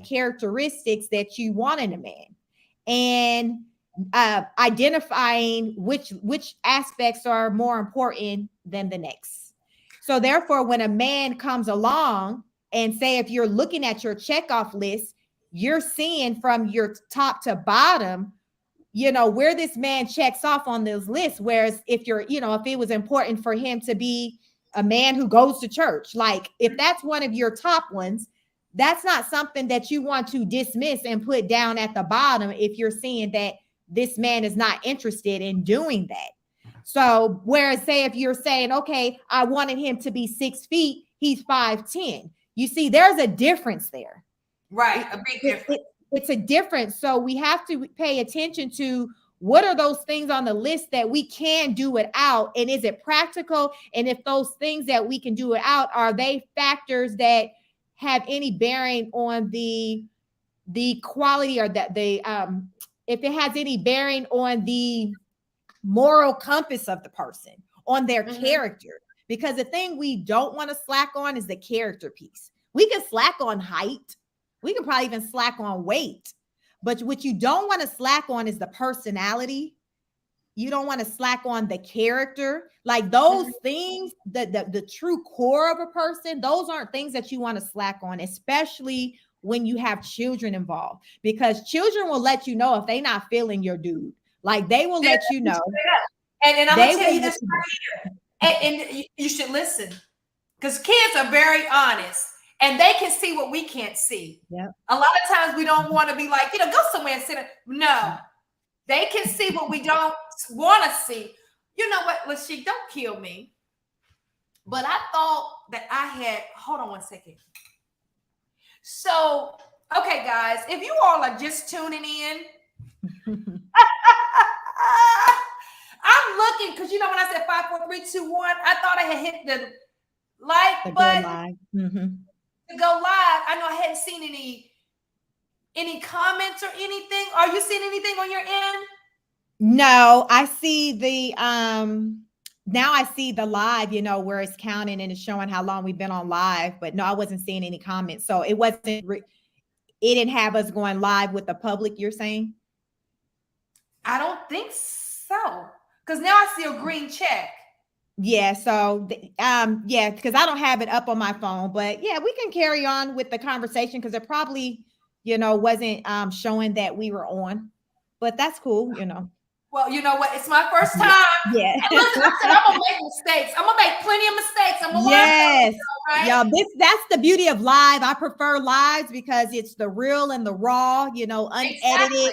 characteristics that you want in a man, and identifying which aspects are more important than the next. So therefore, when a man comes along, and say if you're looking at your checkoff list, you're seeing from your top to bottom, where this man checks off on those lists. Whereas if if it was important for him to be a man who goes to church, like if that's one of your top ones, that's not something that you want to dismiss and put down at the bottom if you're seeing that this man is not interested in doing that. So whereas say if you're saying, okay, I wanted him to be 6 feet, he's 5'10". You see, there's a difference there. Right, a big difference. It's a difference. So we have to pay attention to what are those things on the list that we can do without, and is it practical? And if those things that we can do without, are they factors that have any bearing on the quality, or that if it has any bearing on the moral compass of the person, on their character? Because the thing we don't want to slack on is the character piece. We can slack on height. We can probably even slack on weight. But what you don't want to slack on is the personality. You don't want to slack on the character. Like those things, the true core of a person, those aren't things that you want to slack on, especially when you have children involved. Because children will let you know if they're not feeling your dude. Like they will let you know. And I'm going to tell you this right here. And you should listen. Because kids are very honest. And they can see what we can't see. Yep. A lot of times we don't want to be like, go somewhere and sit down. No, they can see what we don't want to see. You know what, Lashik, don't kill me. But I thought that I had, hold on one second. So, okay, guys, if you all are just tuning in, I'm looking, because when I said 5, 4, 3, 2, 1, I thought I had hit the like button. To go live. I know I hadn't seen any comments or anything. Are you seeing anything on your end? No, I see the now I see the live, where it's counting and it's showing how long we've been on live. But no, I wasn't seeing any comments. So it didn't have us going live with the public, you're saying? I don't think so. Because now I see a green check. Yeah, so because I don't have it up on my phone, but yeah, we can carry on with the conversation because it probably, wasn't showing that we were on, but that's cool, Well, you know what? It's my first time. Yeah. And listen, I said I'm gonna make mistakes. I'm gonna make plenty of mistakes. I'm gonna learn. Right? Yeah, that's the beauty of live. I prefer lives because it's the real and the raw, unedited. Exactly.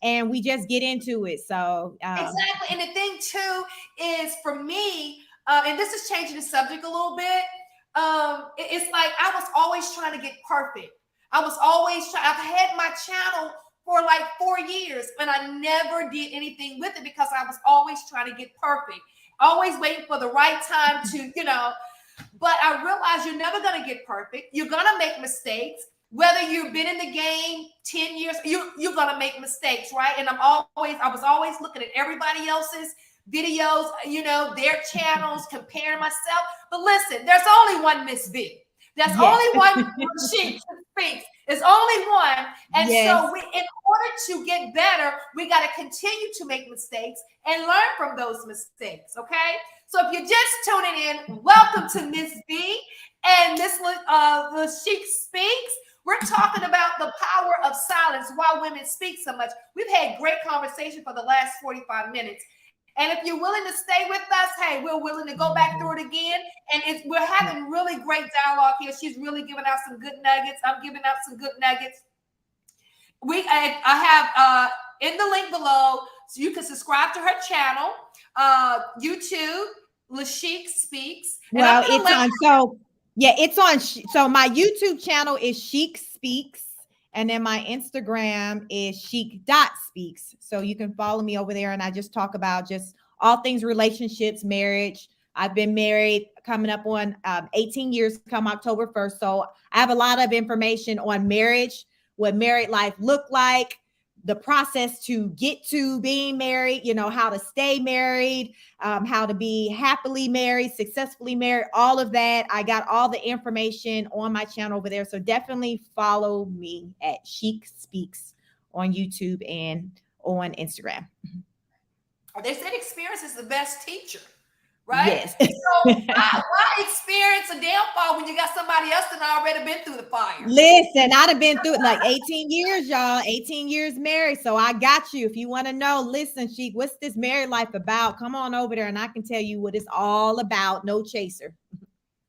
And we just get into it. So exactly. And the thing too is for me, and this is changing the subject a little bit. It's like I was always trying to get perfect. I was always trying. I've had my channel for like 4 years, and I never did anything with it because I was always trying to get perfect. Always waiting for the right time to, But I realized you're never going to get perfect. You're going to make mistakes. Whether you've been in the game 10 years, you're going to make mistakes, right? And I was always looking at everybody else's videos, their channels, comparing myself. But listen, there's only one Miss B. There's only one she speaks. There's only one. And so in order to get better, we got to continue to make mistakes and learn from those mistakes, okay? So if you're just tuning in, welcome to Miss B and Miss Lashik Speaks. We're talking about the power of silence, why women speak so much. We've had great conversation for the last 45 minutes. And if you're willing to stay with us, hey, we're willing to go back through it again. And we're having really great dialogue here. She's really giving out some good nuggets. I'm giving out some good nuggets. I have in the link below, so you can subscribe to her channel, YouTube, Lashik Speaks. Well, it's on. So yeah, it's on. So my YouTube channel is Chic Speaks. And then my Instagram is chic.speaks. So you can follow me over there. And I just talk about just all things relationships, marriage. I've been married coming up on 18 years come October 1st. So I have a lot of information on marriage, what married life look like, the process to get to being married, how to stay married, how to be happily married, successfully married, all of that. I got all the information on my channel over there. So definitely follow me at Chic Speaks on YouTube and on Instagram. They said experience is the best teacher, right? Yes. So why experience a downfall when you got somebody else that already been through the fire? Listen, I'd have been through it like 18 years, y'all. 18 years married. So I got you. If you want to know, listen, Sheik, what's this married life about? Come on over there and I can tell you what it's all about. No chaser.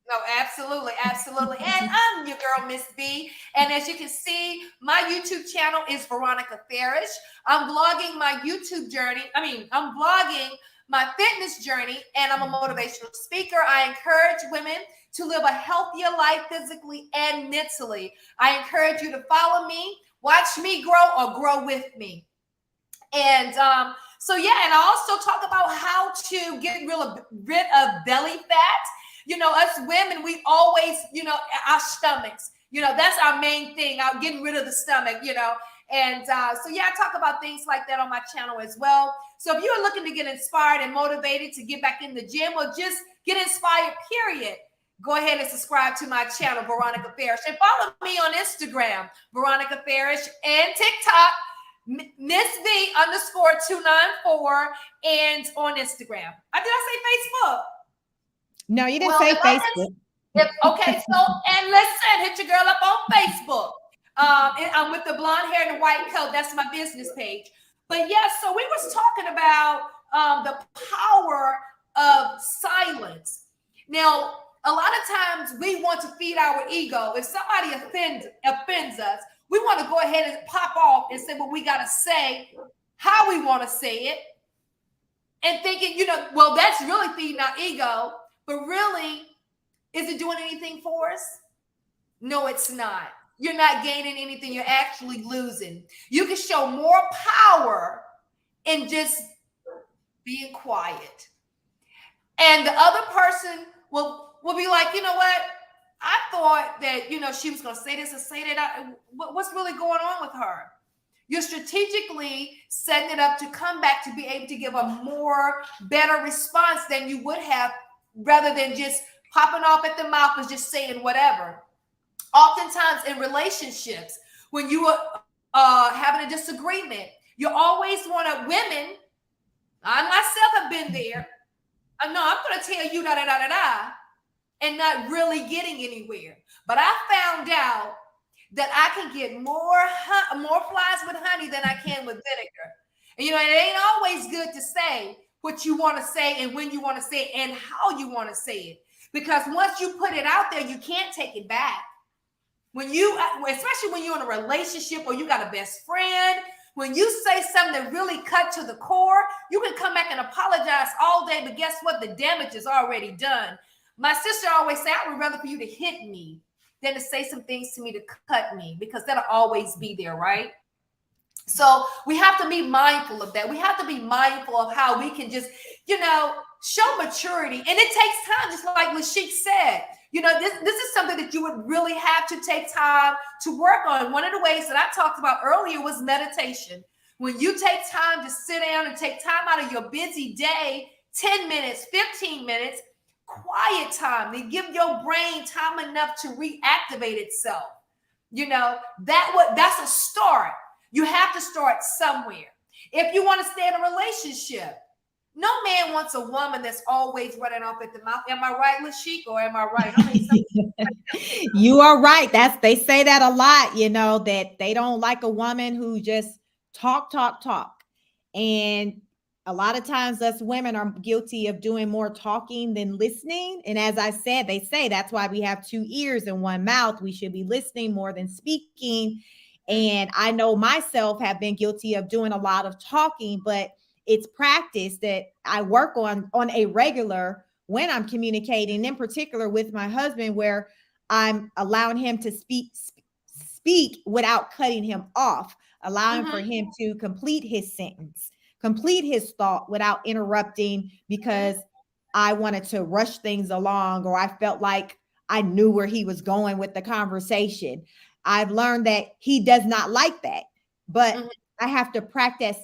No, absolutely, absolutely. And I'm your girl, Miss B. And as you can see, my YouTube channel is Veronica Farish. I'm vlogging my YouTube journey. I'm vlogging my fitness journey, and I'm a motivational speaker. I encourage women to live a healthier life physically and mentally. I encourage you to follow me, watch me grow, or grow with me. And so yeah, and I also talk about how to get rid of belly fat. Us women, we always, our stomachs, that's our main thing, getting rid of the stomach, And so yeah, I talk about things like that on my channel as well. So if you are looking to get inspired and motivated to get back in the gym or just get inspired, period, go ahead and subscribe to my channel, Veronica Farish. And follow me on Instagram, Veronica Farish, and TikTok, Miss V _294, and on Instagram. Did I say Facebook? No, you didn't say Facebook. Okay, so, and listen, hit your girl up on Facebook. I'm with the blonde hair and the white coat. That's my business page. But yes, so we was talking about the power of silence. Now, a lot of times we want to feed our ego. If somebody offends us, we want to go ahead and pop off and say what we got to say, how we want to say it, and thinking, well, that's really feeding our ego. But really, is it doing anything for us? No, it's not. You're not gaining anything. You're actually losing. You can show more power in just being quiet. And the other person will be like, you know what? I thought that, she was going to say this and say that. What's really going on with her? You're strategically setting it up to come back to be able to give a better response than you would have, rather than just popping off at the mouth and just saying whatever. Oftentimes in relationships, when you are having a disagreement, you always want to, women, I myself have been there. I know I'm going to tell you da-da-da-da-da and not really getting anywhere. But I found out that I can get more flies with honey than I can with vinegar. And, it ain't always good to say what you want to say and when you want to say it and how you want to say it. Because once you put it out there, you can't take it back. Especially when you're in a relationship or you got a best friend, when you say something that really cut to the core, you can come back and apologize all day, but guess what? The damage is already done. My sister always say, I would rather for you to hit me than to say some things to me to cut me, because that'll always be there, right? So we have to be mindful of that. We have to be mindful of how we can just, show maturity. And it takes time, just like Lashik said. This is something that you would really have to take time to work on. One of the ways that I talked about earlier was meditation. When you take time to sit down and take time out of your busy day, 10 minutes, 15 minutes, quiet time, to give your brain time enough to reactivate itself. That's a start. You have to start somewhere. If you want to stay in a relationship, no man wants a woman that's always running off at the mouth. Am I right, Lashik, or am I right? You are right. They say that a lot, that they don't like a woman who just talk. And a lot of times us women are guilty of doing more talking than listening. And as I said, they say that's why we have 2 ears and 1 mouth. We should be listening more than speaking. And I know myself have been guilty of doing a lot of talking, but it's practice that I work on a regular when I'm communicating, in particular with my husband, where I'm allowing him to speak without cutting him off, allowing for him to complete his sentence, complete his thought without interrupting, because I wanted to rush things along, or I felt like I knew where he was going with the conversation. I've learned that he does not like that, but I have to practice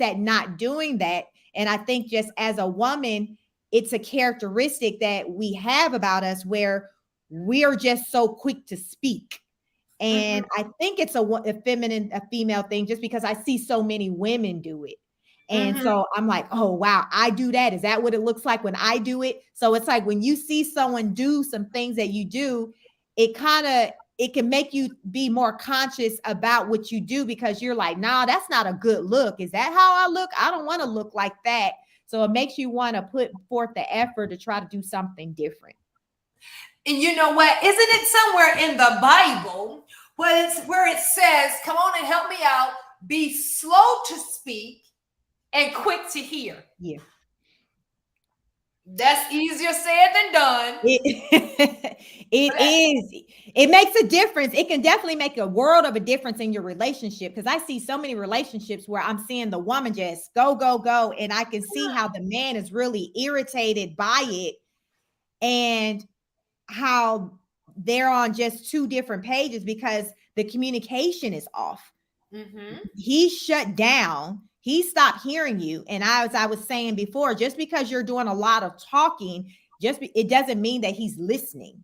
at not doing that. And I think just as a woman, it's a characteristic that we have about us where we are just so quick to speak. And I think it's a female thing just because I see so many women do it. And so I'm like, oh, wow, I do that. Is that what it looks like when I do it? So it's like when you see someone do some things that you do, it can make you be more conscious about what you do because you're like, nah, that's not a good look. Is that how I look? I don't want to look like that. So it makes you want to put forth the effort to try to do something different. And you know what? Isn't it somewhere in the Bible where it says, come on and help me out, be slow to speak and quick to hear? Yeah. That's easier said than done. It is. It makes a difference. It can definitely make a world of a difference in your relationship because I see so many relationships where I'm seeing the woman just go, go, go. And I can see how the man is really irritated by it and how they're on just two different pages because the communication is off. He shut down. He stopped hearing you. And as I was saying before, just because you're doing a lot of talking, it doesn't mean that he's listening.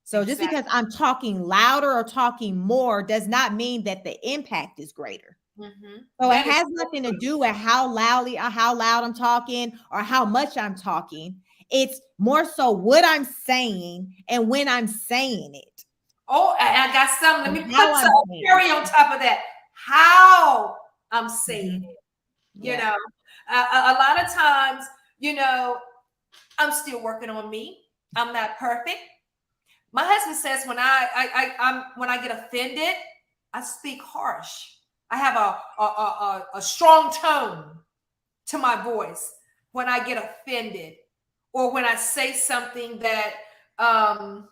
So just because I'm talking louder or talking more does not mean that the impact is greater. So it has nothing to do with how loud I'm talking or how much I'm talking. It's more so what I'm saying and when I'm saying it. Oh, I got something. Let me put some cherry on top of that. How I'm saying it. You know, a lot of times, you know, I'm still working on me. I'm not perfect. My husband says when I get offended, I speak harsh. I have a strong tone to my voice when I get offended or when I say something that I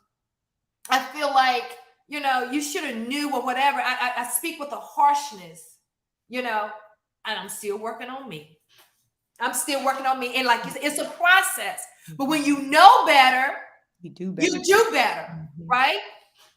feel like, you know, you should have knew or whatever. I speak with a harshness, you know, and I'm still working on me. I'm still working on me. And like it's a process. But when you know better, you do better, right?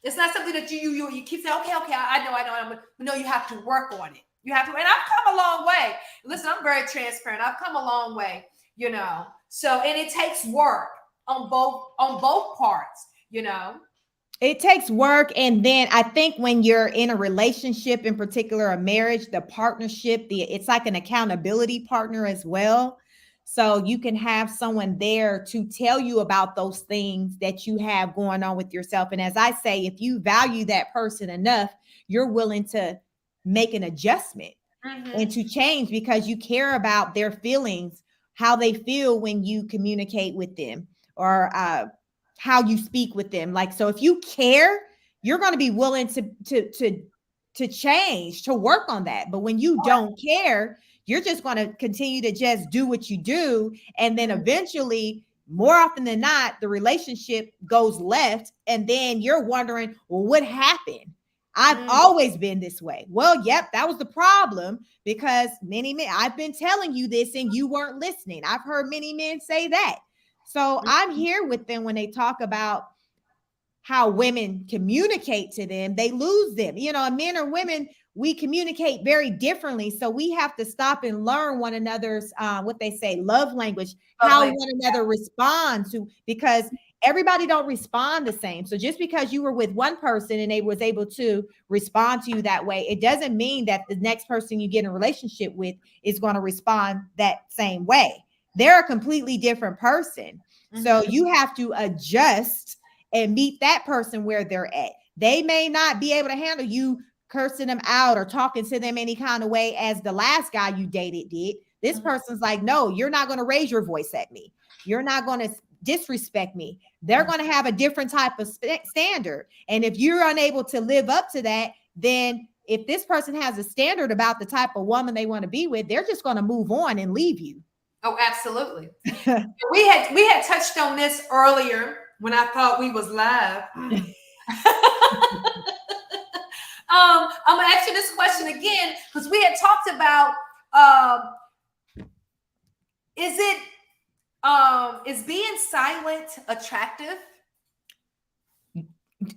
It's not something that you keep saying, okay, I know. But no, you have to work on it. You have to, and I've come a long way. Listen, I'm very transparent. I've come a long way, you know. So, and it takes work on both parts, you know. It takes work. And then I think when you're in a relationship, in particular a marriage, the partnership, it's like an accountability partner as well. So you can have someone there to tell you about those things that you have going on with yourself. And as I say, if you value that person enough, you're willing to make an adjustment and to change because you care about their feelings, how they feel when you communicate with them or how you speak with them. Like, so if you care, you're going to be willing to change, to work on that. But when you don't care, you're just going to continue to just do what you do. And then eventually, more often than not, the relationship goes left. And then you're wondering, well, what happened? I've always been this way. Well, yep, that was the problem because many men, I've been telling you this and you weren't listening. I've heard many men say that. So I'm here with them when they talk about how women communicate to them, they lose them. You know, men or women, we communicate very differently. So we have to stop and learn one another's, what they say, love language, how one another responds to, because everybody don't respond the same. So just because you were with one person and they was able to respond to you that way, it doesn't mean that the next person you get in a relationship with is going to respond that same way. They're a completely different person. So you have to adjust and meet that person where they're at. They may not be able to handle you cursing them out or talking to them any kind of way as the last guy you dated did. This person's like, no, you're not going to raise your voice at me. You're not going to disrespect me. They're going to have a different type of standard. And if you're unable to live up to that, then if this person has a standard about the type of woman they want to be with, they're just going to move on and leave you. Oh, absolutely. we had touched on this earlier when I thought we was live. I'm gonna ask you this question again because we had talked about is being silent attractive?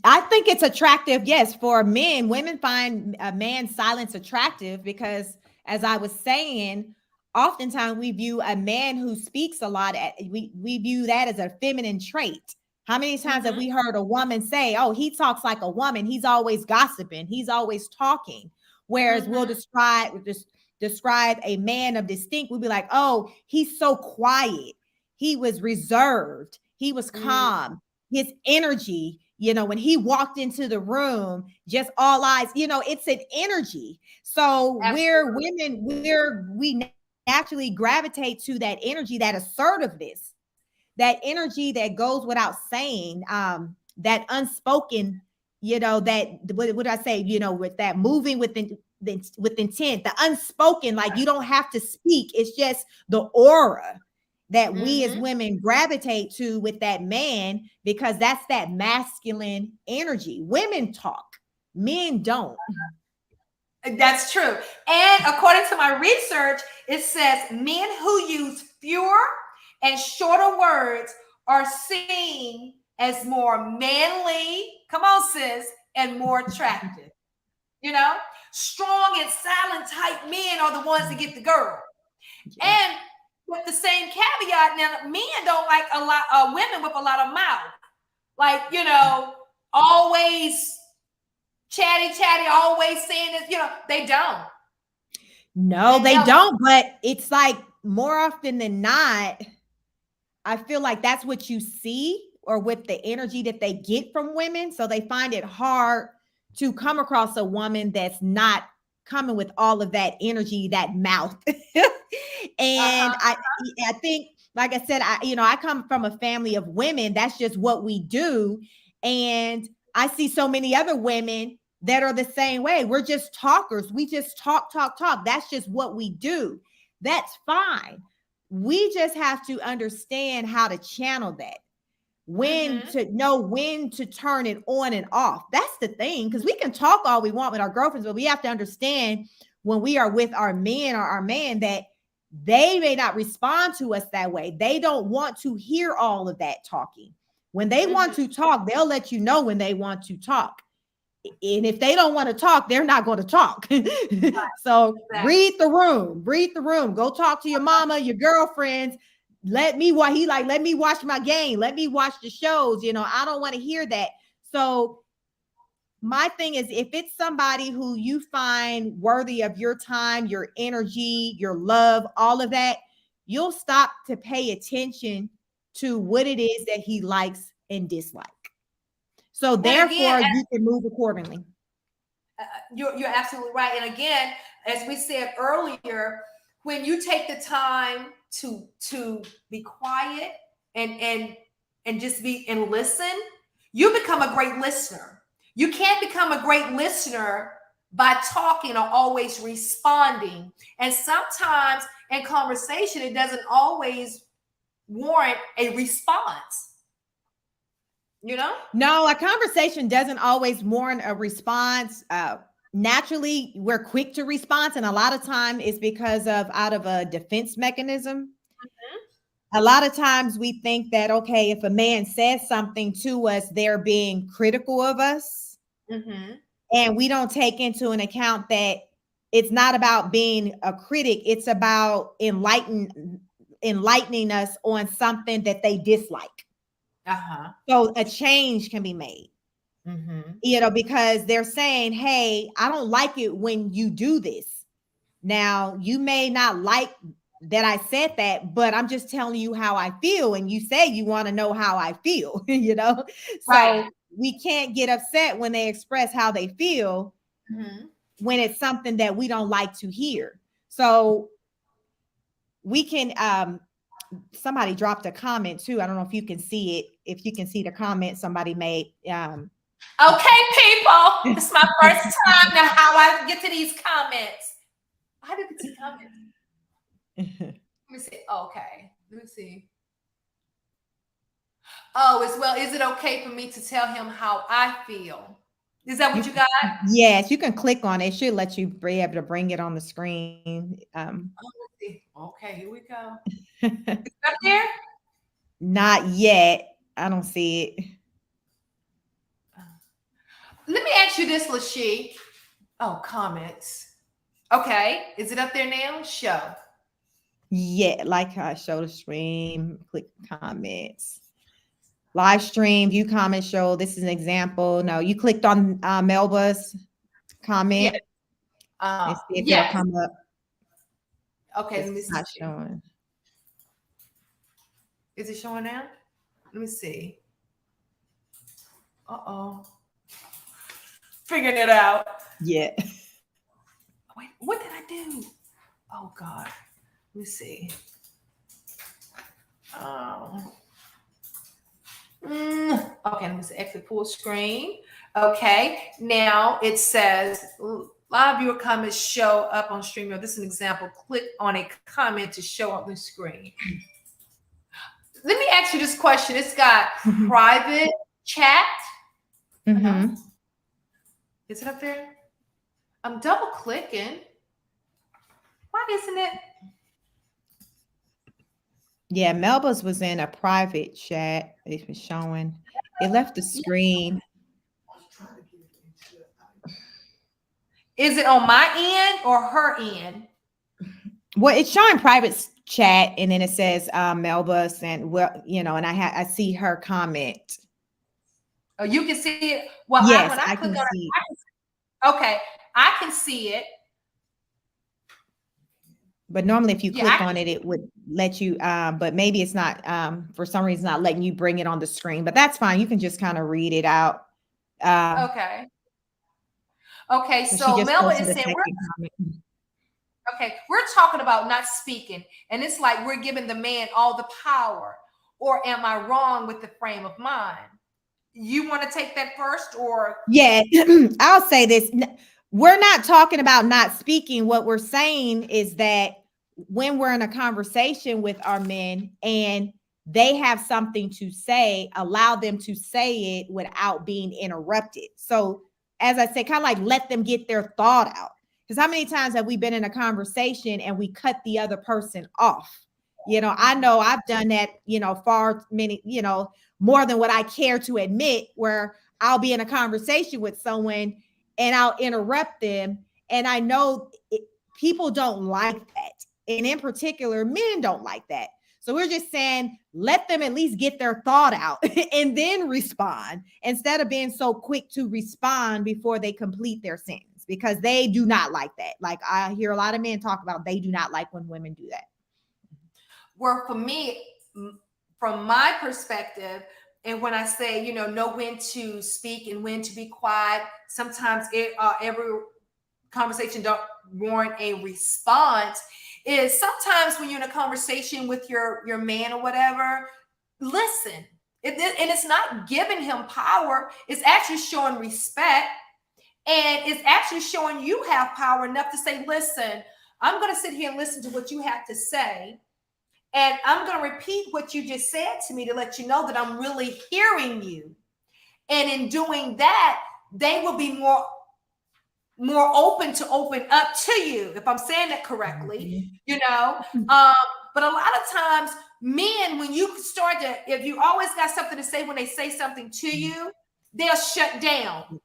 I think it's attractive, yes, for men. Women find a man's silence attractive because, as I was saying, oftentimes we view a man who speaks a lot. We view that as a feminine trait. How many times have Mm-hmm. we heard a woman say, "Oh, he talks like a woman. He's always gossiping. He's always talking." Whereas we'll Mm-hmm. describe a man of distinct. We'll be like, "Oh, he's so quiet. He was reserved. He was Mm, calm. His energy, when he walked into the room, just all eyes, it's an energy. So we're absolutely. women, we naturally gravitate to that energy, that assertiveness, that energy that goes without saying, that unspoken, what I say, with that moving with intent, the unspoken, like you don't have to speak. It's just the aura that we as Mm-hmm. women gravitate to with that man, because that's that masculine energy. Women talk, men don't. That's true. And according to my research, it says men who use fewer and shorter words are seen as more manly, come on, sis, and more attractive. You know, strong and silent type men are the ones that get the girl. Yeah. And with the same caveat, now men don't like a lot of women with a lot of mouth. Like, always chatty, always saying this, they don't. No, they They'll don't. But it's like more often than not, I feel like that's what you see, or with the energy that they get from women. So they find it hard to come across a woman that's not coming with all of that energy, that mouth. And uh-huh. I think, like I said, I come from a family of women. That's just what we do. And I see so many other women that are the same way. We're just talkers. We just talk, talk, talk. That's just what we do. That's fine. We just have to understand how to channel that, when Mm-hmm. to know when to turn it on and off. That's the thing, because we can talk all we want with our girlfriends, but we have to understand when we are with our men or our man that they may not respond to us that way. They don't want to hear all of that talking. When they Mm-hmm. want to talk, they'll let you know when they want to talk. And if they don't want to talk, they're not going to talk. So Exactly. read the room, go talk to your mama, your girlfriends. Let me watch my game, let me watch the shows. I don't want to hear that. So my thing is, if it's somebody who you find worthy of your time, your energy, your love, all of that, you'll stop to pay attention to what it is that he likes and dislike. So And again, therefore you can move accordingly. you're absolutely right. And again, as we said earlier, when you take the time to be quiet and just be and listen, you become a great listener. You can't become a great listener by talking or always responding. And sometimes in conversation, it doesn't always warrant a response. You know? No, a conversation doesn't always warrant a response. Naturally, we're quick to respond, and a lot of time it's because of out of a defense mechanism. A lot of times we think that, okay, if a man says something to us, they're being critical of us, Mm-hmm. and we don't take into an account that it's not about being a critic. It's about enlightening us on something that they dislike. Uh-huh. So a change can be made. Mm-hmm. Because they're saying, hey, I don't like it when you do this. Now, you may not like that I said that, but I'm just telling you how I feel. And you say you want to know how I feel, Right. So we can't get upset when they express how they feel Mm-hmm. when it's something that we don't like to hear. So we can, somebody dropped a comment too. I don't know if you can see it, if you can see the comment somebody made. Okay, people. It's my first time now. How I get to these comments? How do you get to comments? Let me see. Okay. Let me see. Oh, as well. Is it okay for me to tell him how I feel? Is that what You you got? Yes, you can click on it. It should let you be able to bring it on the screen. Oh, let's see. Okay, here we go. Up there? Not yet. I don't see it. Let me ask you this, Lashy. Oh, comments. Okay. Is it up there now? Show. Yeah, like I show the stream, click comments. Live stream, view comment show. This is an example. No, you clicked on Melba's Yeah. comment and see if it'll Yes. come up. Okay, let me It's see. not showing. Is it showing now? Let me see. Uh-oh. Figuring it out. Yeah. Wait, what did I do? Oh God. Let me see. Um, okay, let me see. Exit full screen. Okay. Now it says live viewer comments show up on StreamYard. This is an example. Click on a comment to show up the screen. Let me ask you this question. It's got private chat. Mm-hmm. Is it up there? I'm double clicking. Why isn't it? Yeah, Melba's was in a private chat. It was showing. It left the screen. Is it on my end or her end? Well, it's showing private chat, and then it says Melba's, and well, you know, and I see her comment. Oh, you can see it. Well, Yes, when I I click can on see. it, okay, I can see it. But normally, if you Yeah, click on it, it would let you. But maybe it's not. For some reason, not letting you bring it on the screen. But that's fine. You can just kind of read it out. okay. Okay, So she so just Melba posted is a saying second comment. we're talking about not speaking, and it's like we're giving the man all the power. Or am I wrong with the frame of mind? You want to take that first, or Yeah, I'll say this. We're not talking about not speaking. What we're saying is that when we're in a conversation with our men and they have something to say, allow them to say it without being interrupted. So, as I say, kind of like let them get their thought out. Because how many times have we been in a conversation and we cut the other person off? You know I've done that, far many, more than what I care to admit, where I'll be in a conversation with someone and I'll interrupt them. And I know people don't like that. And in particular, men don't like that. So we're just saying, let them at least get their thought out and then respond instead of being so quick to respond before they complete their sentence, because they do not like that. Like I hear a lot of men talk about, they do not like when women do that. well, for me, from my perspective, and when I say, know when to speak and when to be quiet, sometimes every conversation don't warrant a response. Is sometimes when you're in a conversation with your man or whatever, listen. And it's not giving him power. It's actually showing respect, and it's actually showing you have power enough to say, listen, I'm going to sit here and listen to what you have to say. And I'm going to repeat what you just said to me to let you know that I'm really hearing you. And in doing that, they will be more open to open up to you, if I'm saying that correctly, But a lot of times, men, when you start to, if you always got something to say when they say something to you, they'll shut down.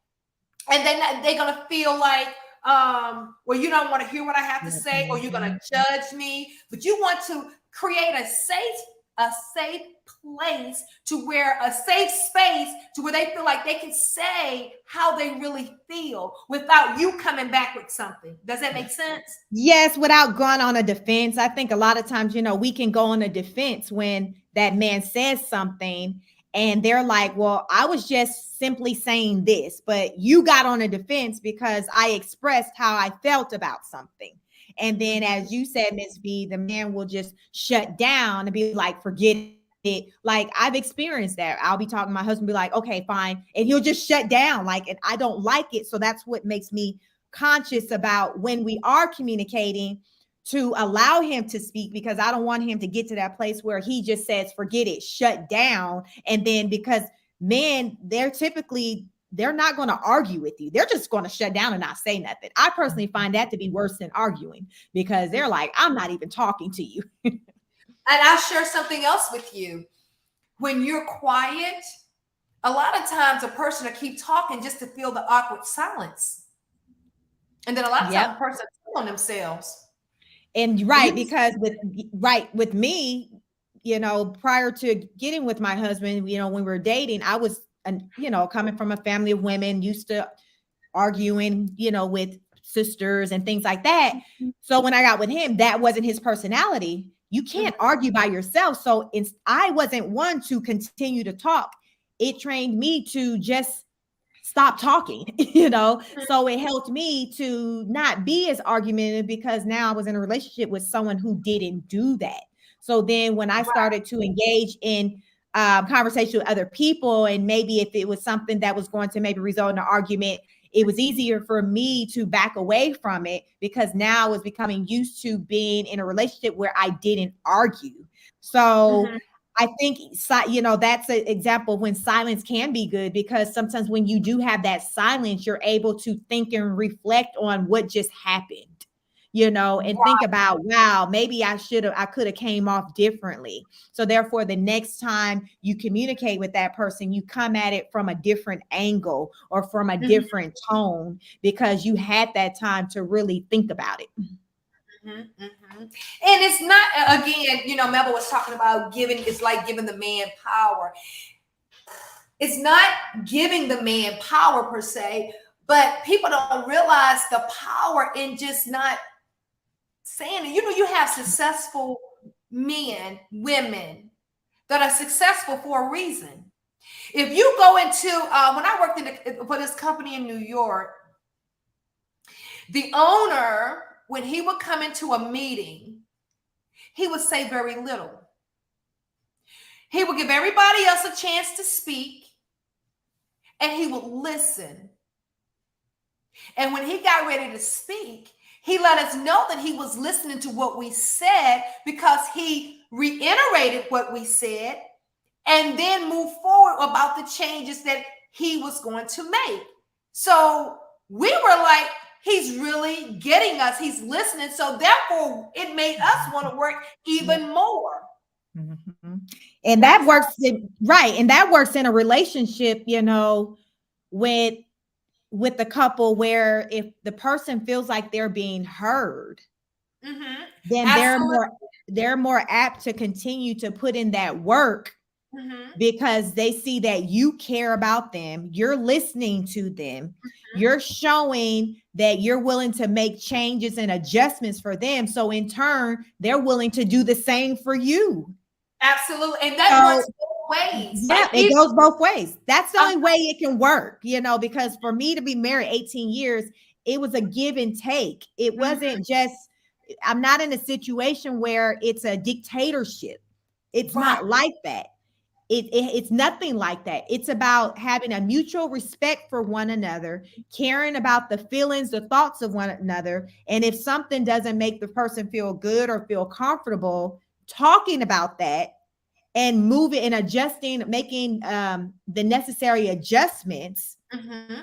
And then they're going to feel like, well, you don't want to hear what I have to say, or you're going to judge me. But you want to create a safe place, to where a safe space to where they feel like they can say how they really feel without you coming back with something. Does that make sense? Yes, without going on a defense. I think a lot of times, we can go on a defense when that man says something and they're like, well, I was just simply saying this, but you got on a defense because I expressed how I felt about something. And then, as you said, Ms. B, the man will just shut down and be like, forget it. Like, I've experienced that. I'll be talking to my husband, be like, okay, fine. And he'll just shut down. Like, and I don't like it. So that's what makes me conscious about when we are communicating, to allow him to speak, because I don't want him to get to that place where he just says, forget it, shut down. And then, because men, they're not going to argue with you. They're just going to shut down and not say nothing. I personally find that to be worse than arguing, because they're like, I'm not even talking to you. And I'll share something else with you. When you're quiet, a lot of times a person will keep talking just to feel the awkward silence. And then a lot of Yep. times a person will on themselves. And And you right, because with me, prior to getting with my husband, when we were dating, I was, coming from a family of women, used to arguing, with sisters and things like that. So when I got with him, that wasn't his personality. You can't argue by yourself. So I wasn't one to continue to talk. It trained me to just stop talking, so it helped me to not be as argumentative because now I was in a relationship with someone who didn't do that. So then when I started to engage in conversation with other people, and maybe if it was something that was going to maybe result in an argument, it was easier for me to back away from it because now I was becoming used to being in a relationship where I didn't argue. So I think, that's an example when silence can be good, because sometimes when you do have that silence, you're able to think and reflect on what just happened, and think about, wow, maybe I could have came off differently. So therefore, the next time you communicate with that person, you come at it from a different angle or from a different tone because you had that time to really think about it. And it's not, again, Mabel was talking about giving, it's like giving the man power. It's not giving the man power per se, but people don't realize the power in just not saying it. You have successful men, women that are successful for a reason. If you go into, when I worked for this company in New York, the owner, when he would come into a meeting, he would say very little. He would give everybody else a chance to speak, and he would listen. And when he got ready to speak, he let us know that he was listening to what we said, because he reiterated what we said and then moved forward about the changes that he was going to make. So we were like, he's really getting us. He's listening. So therefore, it made us want to work even more. And that works right. And that works in a relationship, with the couple, where if the person feels like they're being heard, then they're more apt to continue to put in that work, because they see that you care about them, you're listening to them, you're showing that you're willing to make changes and adjustments for them. So in turn, they're willing to do the same for you. Absolutely. And that works both ways. Yeah, it goes both ways. That's the only way it can work, because for me to be married 18 years, it was a give and take. It wasn't just, I'm not in a situation where it's a dictatorship. It's not like that. It's nothing like that. It's about having a mutual respect for one another, caring about the feelings, the thoughts of one another. And if something doesn't make the person feel good or feel comfortable, talking about that and moving and adjusting, making the necessary adjustments.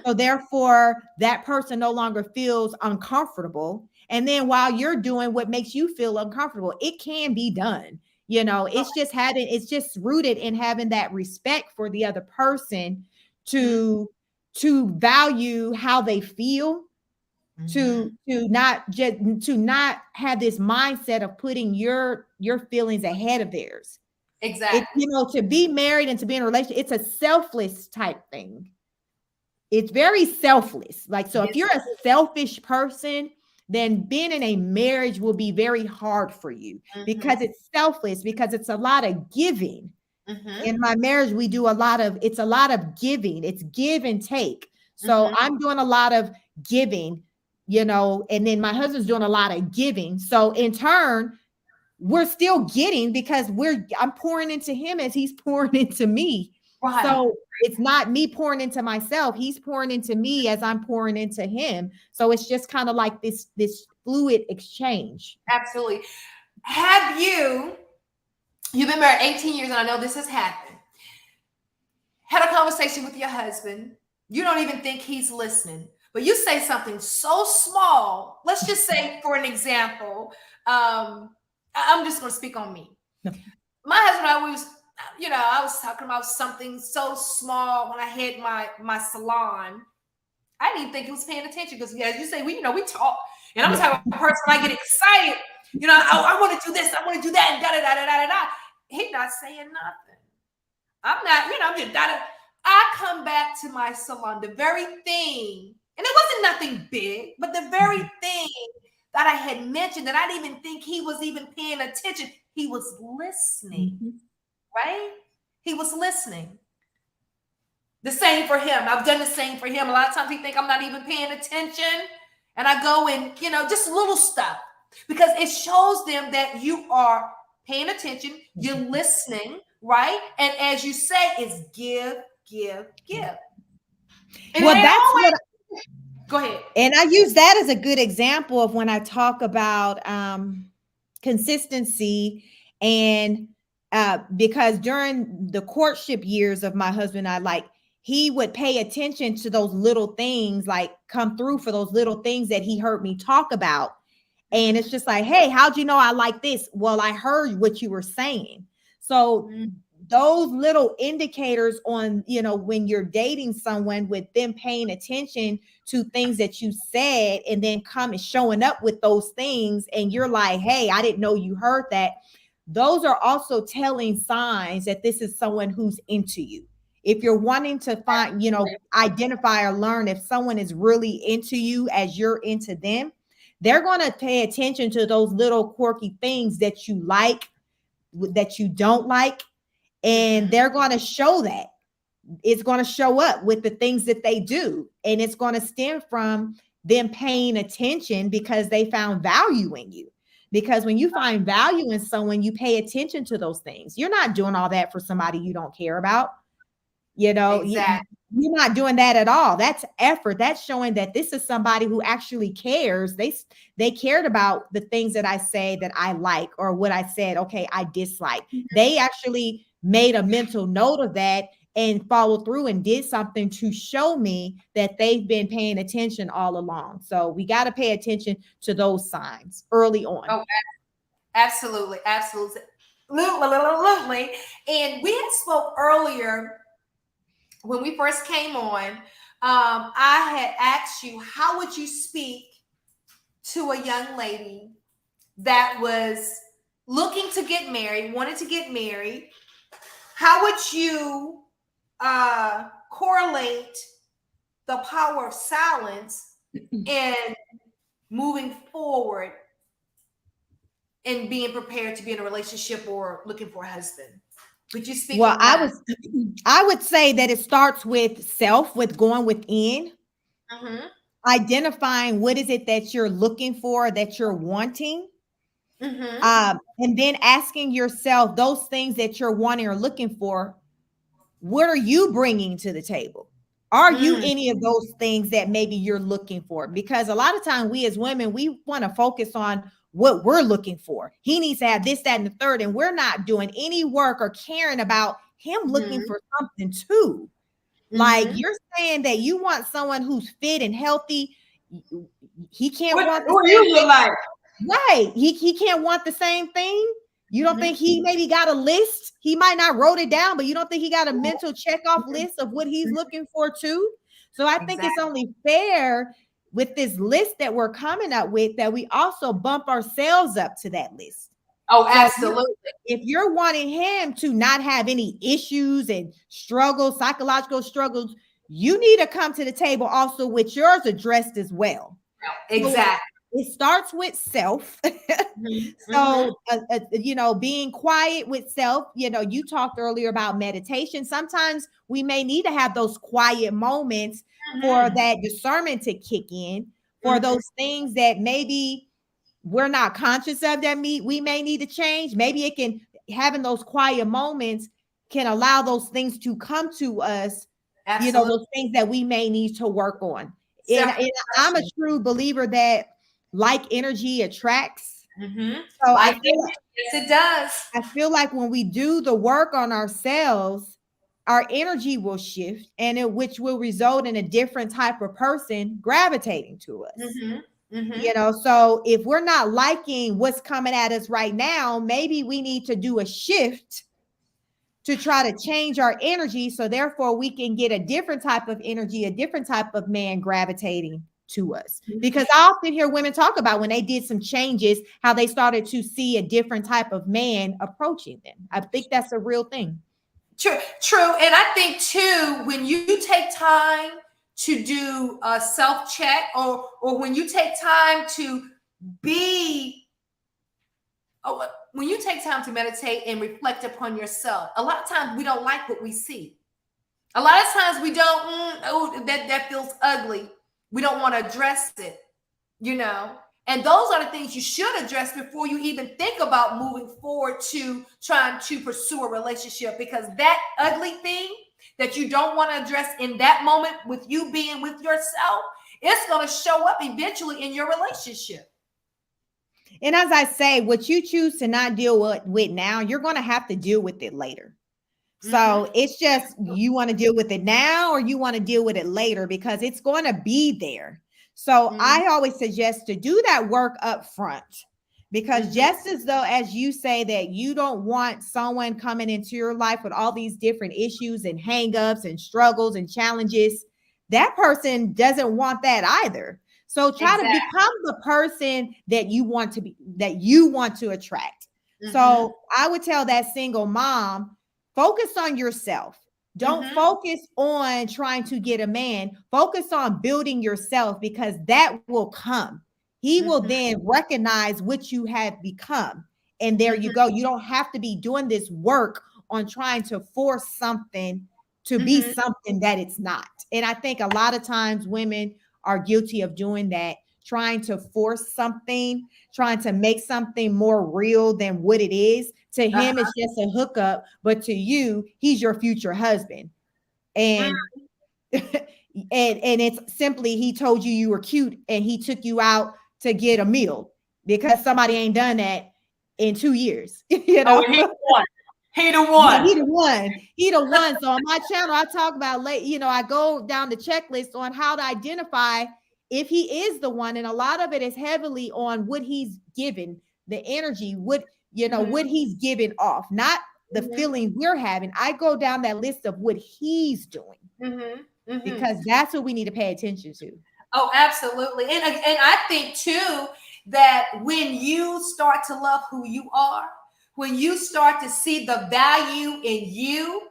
So therefore, that person no longer feels uncomfortable. And then while you're doing what makes you feel uncomfortable, it can be done. It's just rooted in having that respect for the other person, to value how they feel, to not have this mindset of putting your feelings ahead of theirs. Exactly. To be married and to be in a relationship, it's a selfless type thing. It's very selfless. So if you're a selfish person, then being in a marriage will be very hard for you, because it's selfless, because it's a lot of giving. In my marriage, it's a lot of giving. It's give and take. So I'm doing a lot of giving, and then my husband's doing a lot of giving. So in turn, we're still getting, because I'm pouring into him as he's pouring into me. Right. So it's not me pouring into myself. He's pouring into me as I'm pouring into him. So it's just kind of like this fluid exchange. Absolutely. You've been married 18 years, and I know this has happened. Had a conversation with your husband. You don't even think he's listening, but you say something so small. Let's just say, for an example, I'm just going to speak on me. No. My husband, I was talking about something so small when I had my salon. I didn't even think he was paying attention because, as you say, we talk, and I'm the type of person I get excited. I want to do this, I want to do that, and da da da da da da. He's not saying nothing. I'm not, I'm just da da. I come back to my salon, the very thing, and it wasn't nothing big, but the very thing that I had mentioned that I didn't even think he was even paying attention. He was listening, right? He was listening. The same for him. I've done the same for him. A lot of times he think I'm not even paying attention. And I go and, just little stuff. Because it shows them that you are paying attention. You're listening, right? And as you say, it's give, give, give. And well, that's always, what. Go ahead. And I use that as a good example of when I talk about consistency and because during the courtship years of my husband, he would pay attention to those little things, like come through for those little things that he heard me talk about. And it's just like, hey, how'd you know I like this? Well, I heard what you were saying. So those little indicators on, when you're dating someone, with them paying attention to things that you said and then come and showing up with those things. And you're like, hey, I didn't know you heard that. Those are also telling signs that this is someone who's into you. If you're wanting to find, identify or learn if someone is really into you as you're into them, they're going to pay attention to those little quirky things that you like, that you don't like. And they're going to show that. It's going to show up with the things that they do. And it's going to stem from them paying attention because they found value in you. Because when you find value in someone, you pay attention to those things. You're not doing all that for somebody you don't care about. Exactly. You're not doing that at all. That's effort. That's showing that this is somebody who actually cares. They cared about the things that I say that I like, or what I said, okay, I dislike. They actually made a mental note of that and followed through and did something to show me that they've been paying attention all along. So we got to pay attention to those signs early on. Oh, absolutely. Absolutely. Absolutely. And we had spoke earlier when we first came on. I had asked you, how would you speak to a young lady that was looking to get married, wanted to get married? How would you correlate the power of silence and moving forward and being prepared to be in a relationship or looking for a husband? Would you speak? Well, I would say that it starts with self, with going within, identifying what is it that you're looking for, that you're wanting. And then asking yourself those things that you're wanting or looking for, what are you bringing to the table? Are you any of those things that maybe you're looking for? Because a lot of times we as women, we want to focus on what we're looking for. He needs to have this, that, and the third, and we're not doing any work or caring about him looking for something too. Like you're saying that you want someone who's fit and healthy. He can't want the same you look like. Right. He can't want the same thing. You don't think he maybe got a list? He might not wrote it down, but you don't think he got a mental checkoff list of what he's looking for too? So I think it's only fair with this list that we're coming up with that we also bump ourselves up to that list. Oh, absolutely. If you're wanting him to not have any issues and struggles, psychological struggles, you need to come to the table also with yours addressed as well. Exactly. It starts with self. So, being quiet with self, you talked earlier about meditation. Sometimes we may need to have those quiet moments for that discernment to kick in, for those things that maybe we're not conscious of that we may need to change. Maybe it can, having those quiet moments can allow those things to come to us, those things that we may need to work on. And I'm a true believer that like energy attracts. So yes, it does. I feel like when we do the work on ourselves, our energy will shift, and which will result in a different type of person gravitating to us. So if we're not liking what's coming at us right now, maybe we need to do a shift to try to change our energy. So therefore we can get a different type of energy, a different type of man gravitating to us. Because I often hear women talk about when they did some changes, how they started to see a different type of man approaching them. I think that's a real thing. True, true. And I think too, when you take time to do a self-check, or when you take time to be, when you take time to meditate and reflect upon yourself, a lot of times we don't like what we see. A lot of times we don't, oh, that feels ugly. We don't want to address it, you know. And those are the things you should address before you even think about moving forward to trying to pursue a relationship, because that ugly thing that you don't want to address in that moment with you being with yourself, it's going to show up eventually in your relationship. And as I say, what you choose to not deal with now, you're going to have to deal with it later. So it's just, you want to deal with it now or you want to deal with it later, because it's going to be there. So I always suggest to do that work up front, because just as though, as you say, that you don't want someone coming into your life with all these different issues and hangups and struggles and challenges, that person doesn't want that either. So try to become the person that you want to be, that you want to attract. So I would tell that single mom, focus on yourself. Don't focus on trying to get a man. Focus on building yourself, because that will come. He will then recognize what you have become. And there you go. You don't have to be doing this work on trying to force something to be something that it's not. And I think a lot of times women are guilty of doing that, trying to force something, trying to make something more real than what it is. To him, it's just a hookup, but to you, he's your future husband. And and it's simply, he told you were cute and he took you out to get a meal, because somebody ain't done that in 2 years. You know, he the one. He the one. He the one. He the one. So on my channel, I talk about, I go down the checklist on how to identify if he is the one. And a lot of it is heavily on what he's given, the energy, what he's giving off, not the feeling we're having. I go down that list of what he's doing, because that's what we need to pay attention to. Oh, absolutely. And I think too, that when you start to love who you are, when you start to see the value in you,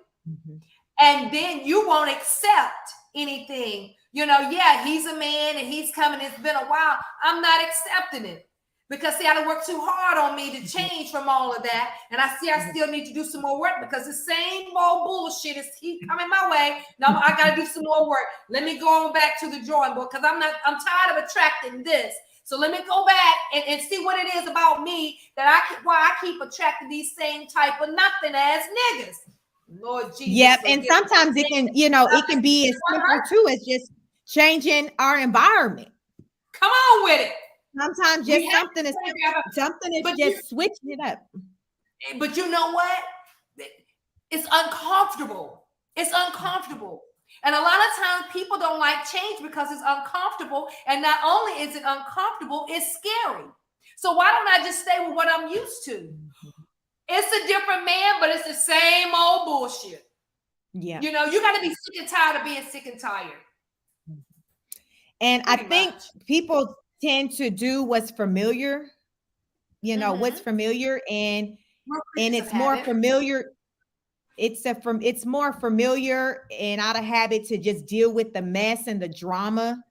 and then you won't accept anything. Yeah, he's a man and he's coming. It's been a while. I'm not accepting it, because see, I done worked too hard on me to change from all of that. And I still need to do some more work, because the same old bullshit is keep coming my way. Now I got to do some more work. Let me go on back to the drawing board, because I'm tired of attracting this. So let me go back and see what it is about me why I keep attracting these same type of nothing ass niggas. Lord Jesus. Yep. And sometimes it can be as simple too as just changing our environment. Come on with it. Sometimes just something is just switching it up. But you know what? It's uncomfortable. It's uncomfortable. And a lot of times people don't like change because it's uncomfortable. And not only is it uncomfortable, it's scary. So why don't I just stay with what I'm used to? It's a different man, but it's the same old bullshit. Yeah. You got to be sick and tired of being sick and tired. And I think people tend to do what's familiar, what's familiar, and it's more familiar. It's more familiar and out of habit to just deal with the mess and the drama.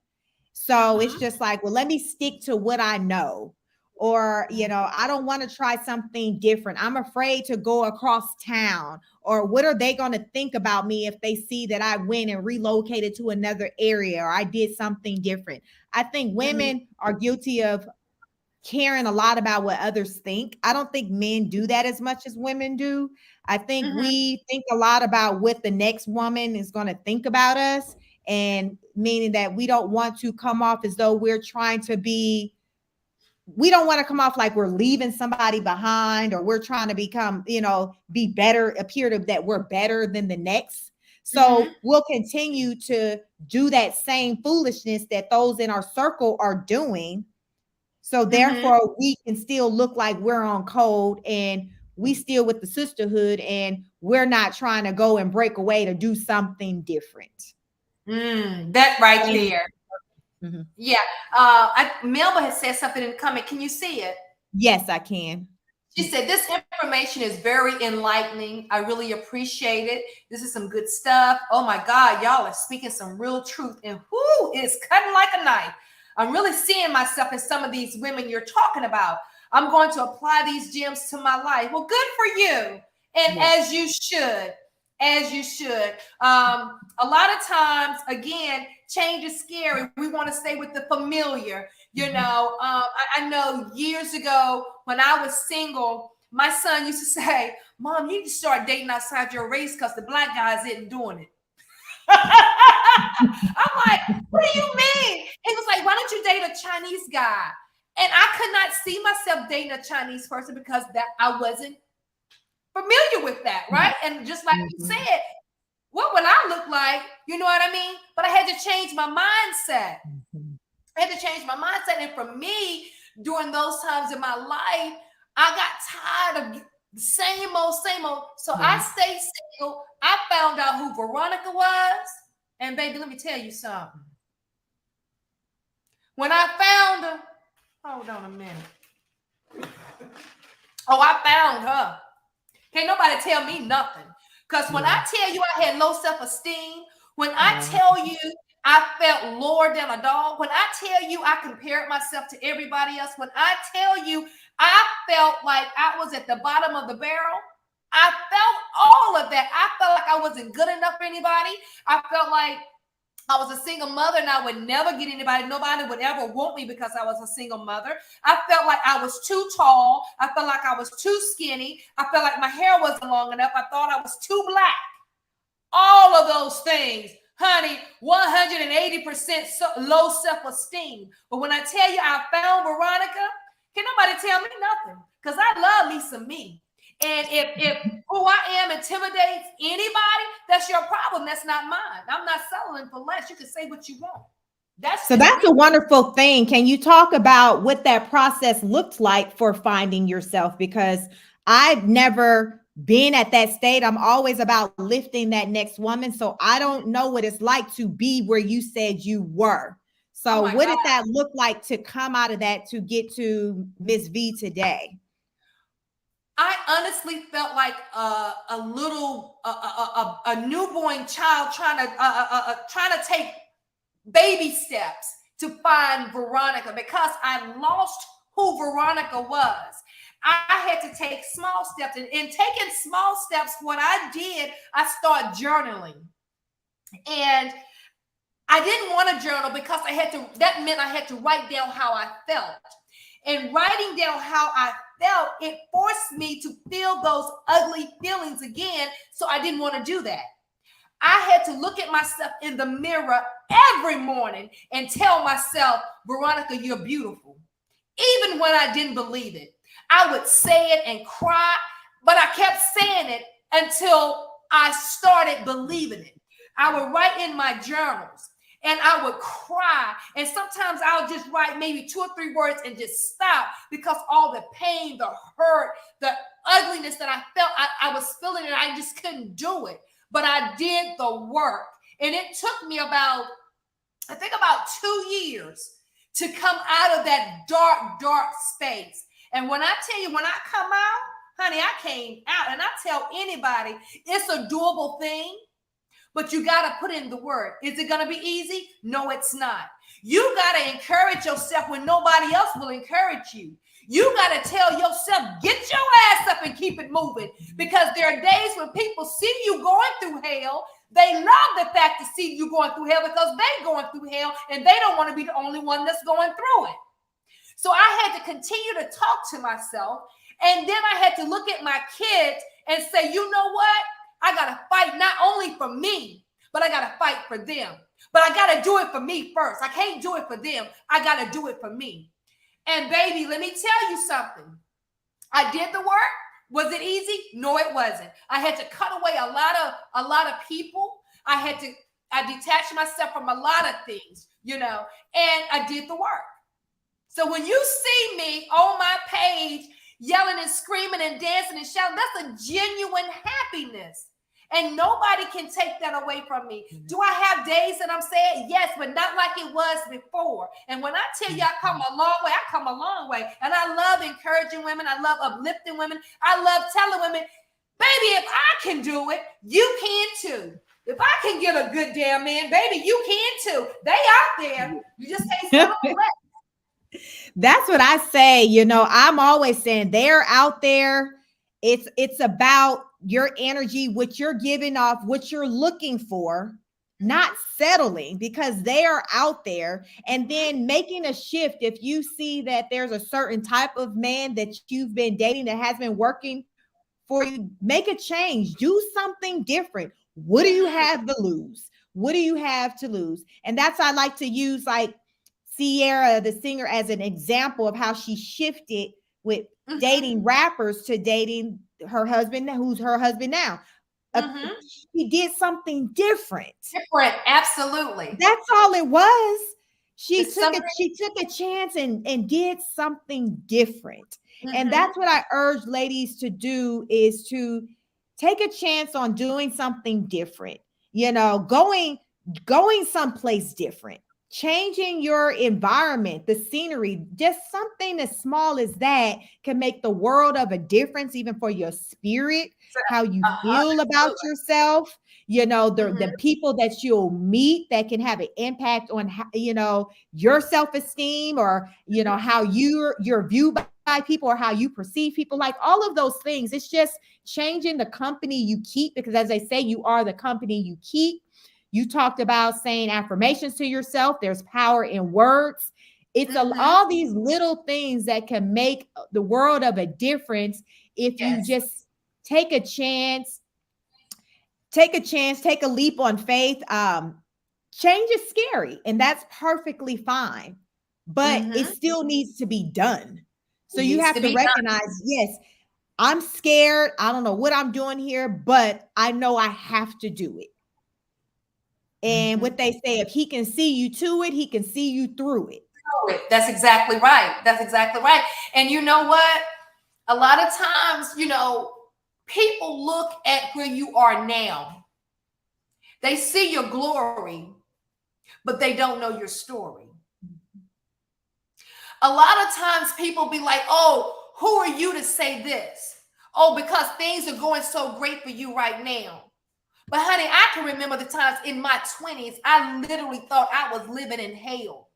So it's just like, well, let me stick to what I know. Or, I don't want to try something different. I'm afraid to go across town. Or what are they going to think about me if they see that I went and relocated to another area, or I did something different? I think women are guilty of caring a lot about what others think. I don't think men do that as much as women do. I think we think a lot about what the next woman is going to think about us, and meaning that we don't want to come off as though we don't want to come off like we're leaving somebody behind, or we're trying to become, be better, appear to that we're better than the next. So we'll continue to do that same foolishness that those in our circle are doing. So therefore we can still look like we're on code, and we still with the sisterhood and we're not trying to go and break away to do something different. That right there. Mm-hmm. Yeah. Melba has said something in the comment. Can you see it? Yes, I can. She said, this information is very enlightening. I really appreciate it. This is some good stuff. Oh my God, y'all are speaking some real truth. And whoo, it's cutting like a knife. I'm really seeing myself in some of these women you're talking about. I'm going to apply these gems to my life. Well, good for you. And as you should. As you should. A lot of times, again, change is scary. We want to stay with the familiar. You know, I know years ago when I was single, my son used to say, Mom, you need to start dating outside your race because the black guys isn't doing it. I'm like, what do you mean? He was like, why don't you date a Chinese guy? And I could not see myself dating a Chinese person because that I wasn't familiar with that, right? And just like you said, what would I look like? You know what I mean? But I had to change my mindset. I had to change my mindset. And for me, during those times in my life, I got tired of the same old, same old. So I stayed single. I found out who Veronica was. And baby, let me tell you something. When I found her, hold on a minute. Oh, I found her. Can't nobody tell me nothing. Because when I tell you I had low self-esteem, when I tell you I felt lower than a dog, when I tell you I compared myself to everybody else, when I tell you I felt like I was at the bottom of the barrel, I felt all of that. I felt like I wasn't good enough for anybody. I felt like I was a single mother and I would never get anybody. Nobody would ever want me because I was a single mother. I felt like I was too tall. I felt like I was too skinny. I felt like my hair wasn't long enough. I thought I was too black. All of those things, honey, 180% low self-esteem. But when I tell you I found Veronica, can nobody tell me nothing? Because I love me some me. And if who I am intimidates anybody, that's your problem. That's not mine. I'm not settling for less. You can say what you want. That's a wonderful thing. Can you talk about what that process looked like for finding yourself? Because I've never been at that state. I'm always about lifting that next woman. So I don't know what it's like to be where you said you were. So what did that look like to come out of that to get to Miss V today? I honestly felt like a newborn child trying to take baby steps to find Veronica because I lost who Veronica was. I had to take small steps, and in taking small steps, what I did, I started journaling, and I didn't want to journal because that meant I had to write down how I felt. And writing down how I felt, it forced me to feel those ugly feelings again. So I didn't want to do that. I had to look at myself in the mirror every morning and tell myself, Veronica, you're beautiful. Even when I didn't believe it, I would say it and cry, but I kept saying it until I started believing it. I would write in my journals. And I would cry. And sometimes I'll just write maybe 2 or 3 words and just stop because all the pain, the hurt, the ugliness that I felt, I was feeling it. I just couldn't do it. But I did the work. And it took me about 2 years to come out of that dark, dark space. And when I tell you, when I come out, honey, I came out. And I tell anybody, it's a doable thing. But you got to put in the work. Is it going to be easy? No, it's not. You got to encourage yourself when nobody else will encourage you. You got to tell yourself, get your ass up and keep it moving. Because there are days when people see you going through hell. They love the fact to see you going through hell because they're going through hell and they don't want to be the only one that's going through it. So I had to continue to talk to myself. And then I had to look at my kids and say, you know what? I got to fight not only for me, but I got to fight for them. But I got to do it for me first. I can't do it for them. I got to do it for me. And baby, let me tell you something. I did the work. Was it easy? No, it wasn't. I had to cut away a lot of people. I detached myself from a lot of things, and I did the work. So when you see me on my page, yelling and screaming and dancing and shouting. That's a genuine happiness. And nobody can take that away from me. Do I have days that I'm sad? Yes, but not like it was before. And when I tell you I come a long way, I come a long way. And I love encouraging women. I love uplifting women. I love telling women, baby, if I can do it, you can too. If I can get a good damn man, baby, you can too. They out there. You just can't sit on the That's what I say. I'm always saying they're out there. It's about your energy, what you're giving off, what you're looking for, not settling, because they are out there. And then making a shift. If you see that there's a certain type of man that you've been dating that has been working for you, make a change, do something different. What do you have to lose? What do you have to lose? And that's, I like to use like Sierra, the singer, as an example of how she shifted with dating rappers to dating her husband, who's her husband now. She did something different. Absolutely. That's all it was. She took a chance and did something different. And that's what I urge ladies to do, is to take a chance on doing something different, going someplace different, changing your environment, the scenery. Just something as small as that can make the world of a difference, even for your spirit, how you feel about yourself. The people that you'll meet that can have an impact on your self-esteem, or how you're viewed by people, or how you perceive people. Like all of those things, it's just changing the company you keep, because as they say, you are the company you keep. You talked about saying affirmations to yourself. There's power in words. It's all these little things that can make the world of a difference if you just take a chance, take a leap on faith. Change is scary, and that's perfectly fine, but it still needs to be done. So you have to recognize, yes, I'm scared. I don't know what I'm doing here, but I know I have to do it. And what they say, if he can see you to it, he can see you through it. That's exactly right. That's exactly right. And you know what? A lot of times, people look at where you are now. They see your glory, but they don't know your story. A lot of times people be like, oh, who are you to say this? Oh, because things are going so great for you right now. But honey, I can remember the times in my 20s, I literally thought I was living in hell.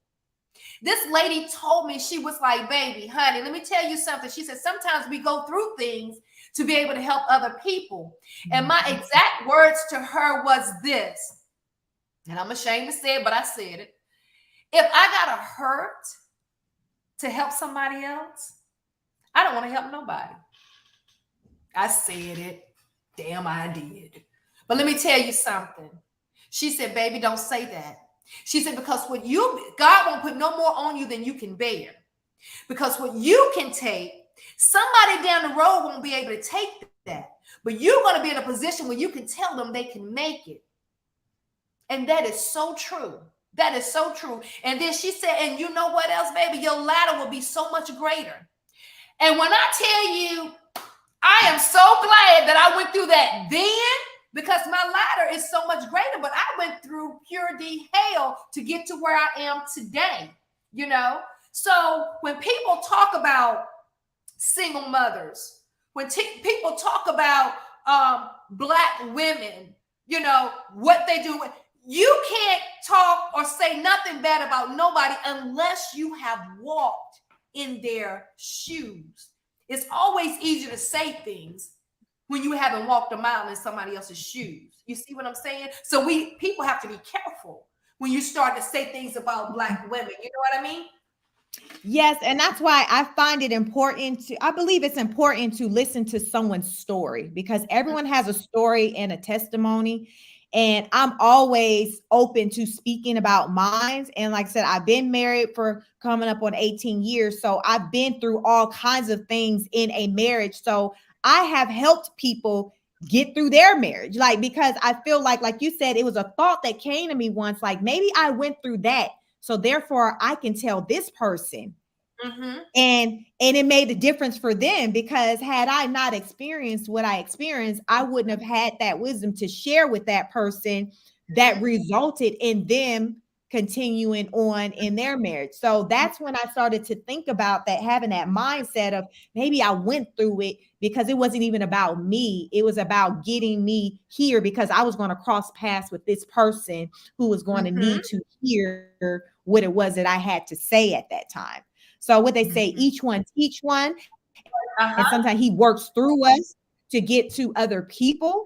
This lady told me, she was like, baby, honey, let me tell you something. She said, sometimes we go through things to be able to help other people. And my exact words to her was this, and I'm ashamed to say it, but I said it. If I got to hurt to help somebody else, I don't want to help nobody. I said it. Damn, I did. But let me tell you something. She said, baby, don't say that. She said, because God won't put no more on you than you can bear. Because what you can take, somebody down the road won't be able to take that. But you're going to be in a position where you can tell them they can make it. And that is so true. That is so true. And then she said, and you know what else, baby? Your ladder will be so much greater. And when I tell you, I am so glad that I went through that then, because my ladder is so much greater, but I went through pure D hell to get to where I am today, So when people talk about single mothers, when people talk about Black women, what they do, you can't talk or say nothing bad about nobody unless you have walked in their shoes. It's always easier to say things when you haven't walked a mile in somebody else's shoes. You see what I'm saying? So people have to be careful when you start to say things about Black women. You know what I mean? Yes. And that's why I find it important I believe it's important to listen to someone's story, because everyone has a story and a testimony. And I'm always open to speaking about mine. And like I said, I've been married for coming up on 18 years. So I've been through all kinds of things in a marriage. So I have helped people get through their marriage. Because I feel like you said, it was a thought that came to me once, like maybe I went through that. So therefore I can tell this person. And And it made a difference for them, because had I not experienced what I experienced, I wouldn't have had that wisdom to share with that person that resulted in them continuing on in their marriage. So that's when I started to think about that, having that mindset of maybe I went through it because it wasn't even about me. It was about getting me here, because I was going to cross paths with this person who was going to Mm-hmm. need to hear what it was that I had to say at that time. So what they say, Mm-hmm. each one teach one. And sometimes he Uh-huh. works through us to get to other people.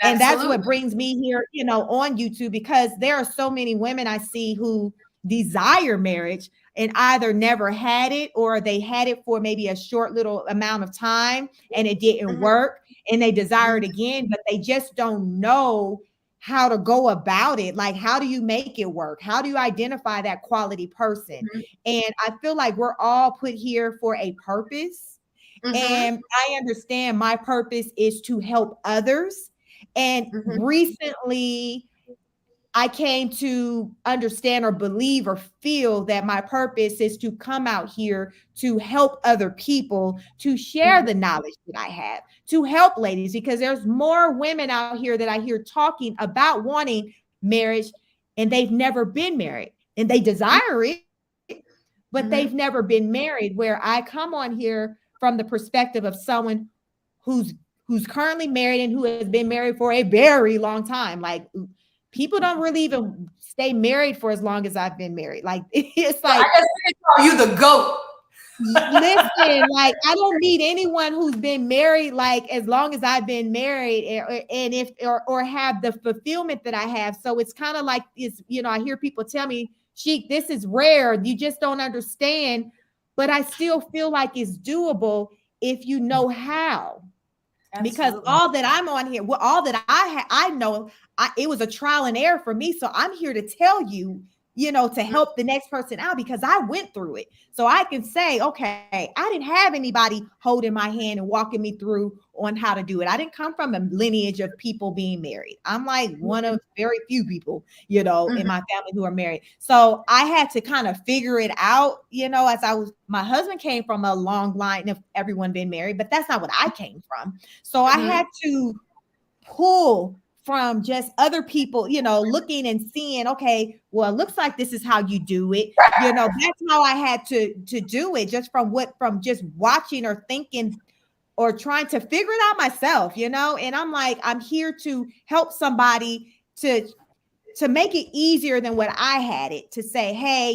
And that's what brings Absolutely. me here, on YouTube, because there are so many women I see who desire marriage and either never had it, or they had it for maybe a short little amount of time and it didn't Mm-hmm. work, and they desire Mm-hmm. it again, but they just don't know how to go about it. Like, how do you make it work? How do you identify that quality person? And I feel like we're all put here for a purpose. Mm-hmm. And I understand my purpose is to help others. And Mm-hmm. recently, I came to understand or believe or feel that my purpose is to come out here to help other people, to share Mm-hmm. the knowledge that I have, to help ladies, because there's more women out here that I hear talking about wanting marriage, and they've never been married, and they desire it, but they've never Mm-hmm. been married. Where I come on here from the perspective of someone who's currently married and who has been married for a very long time. Like, people don't really even stay married for as long as I've been married. Like, it's So I like, guess we can call you the goat. listen, like, I don't meet anyone who's been married like as long as I've been married, and if or have the fulfillment that I have. So it's kind of like, it's, I hear people tell me, Sheik, this is rare. You just don't understand. But I still feel like it's doable if you know how, because Absolutely. all that I'm on here, well, all that I know, it was a trial and error for me. So I'm here to tell you, to help the next person out, because I went through it. So I can say, okay, I didn't have anybody holding my hand and walking me through on how to do it. I didn't come from a lineage of people being married. I'm like one of very few people, in Mm-hmm. my family who are married. So I had to kind of figure it out, as my husband came from a long line of everyone being married, but that's not what I came from. So I Mm-hmm. had to pull from just other people, looking and seeing, okay, well, it looks like this is how you do it. That's how I had to do it, just from just watching or thinking or trying to figure it out myself, and I'm like, I'm here to help somebody to make it easier than what I had it, to say, hey,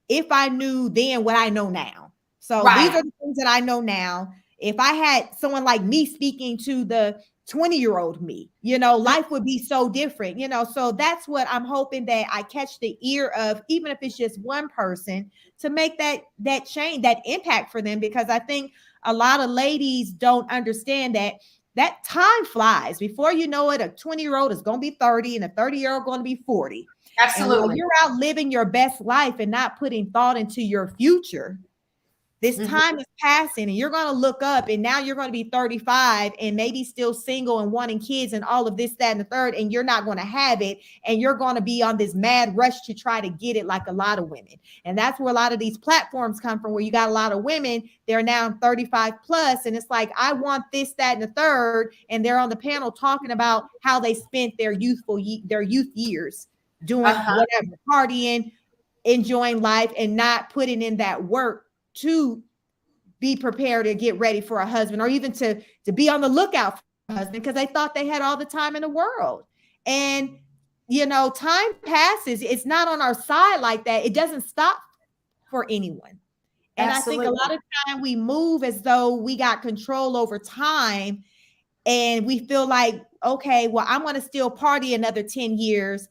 if I knew then what I know now. So these Right. are the things that I know now. If I had someone like me speaking to the 20-year-old me, life would be so different, So that's what I'm hoping, that I catch the ear of, even if it's just one person, to make that change, that impact for them, because I think a lot of ladies don't understand that time flies. Before you know it, a 20-year-old is going to be 30, and a 30-year-old going to be 40. And while Absolutely. you're out living your best life and not putting thought into your future, this Mm-hmm. time is passing, and you're going to look up, and now you're going to be 35 and maybe still single and wanting kids and all of this, that, and the third, and you're not going to have it. And you're going to be on this mad rush to try to get it, like a lot of women. And that's where a lot of these platforms come from, where you got a lot of women, they're now 35 plus, and it's like, I want this, that, and the third. And they're on the panel talking about how they spent their youth years doing Uh-huh. whatever, partying, enjoying life, and not putting in that work to be prepared to get ready for a husband, or even to be on the lookout for a husband, because they thought they had all the time in the world. And time passes. It's not on our side like that. It doesn't stop for anyone. And I think a Absolutely. lot of time we move as though we got control over time, and we feel like, okay, well, I'm going to still party another 10 years,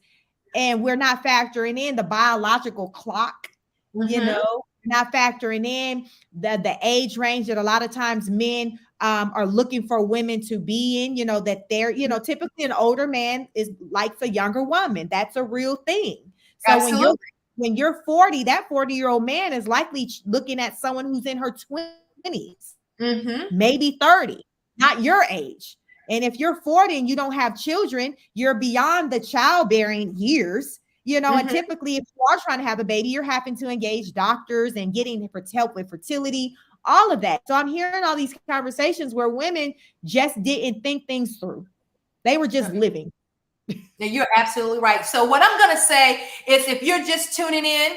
and we're not factoring in the biological clock, Mm-hmm. not factoring in the age range that a lot of times men are looking for women to be in, that they're, typically an older man is likes a younger woman. That's a real thing. So Absolutely. when you're 40, that 40-year-old man is likely looking at someone who's in her 20s, Mm-hmm. maybe 30, not your age. And if you're 40 and you don't have children, you're beyond the childbearing years, and Mm-hmm. typically if you are trying to have a baby, you're having to engage doctors and getting help with fertility, all of that. So I'm hearing all these conversations where women just didn't think things through. They were just living. Now, you're absolutely right. So what I'm going to say is, if you're just tuning in,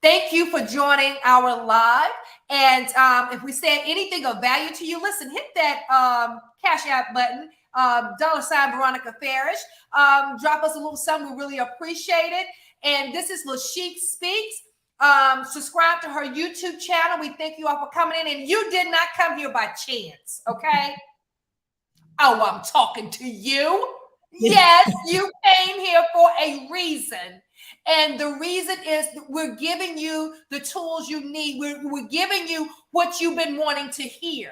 thank you for joining our live. And if we said anything of value to you, listen, hit that Cash App button, $ Veronica Farish. Drop us a little something. We really appreciate it. And this is LaChic Speaks. Subscribe to her YouTube channel. We thank you all for coming in. And you did not come here by chance, okay? Oh, I'm talking to you. Yes, you came here for a reason. And the reason is that we're giving you the tools you need. We're giving you what you've been wanting to hear.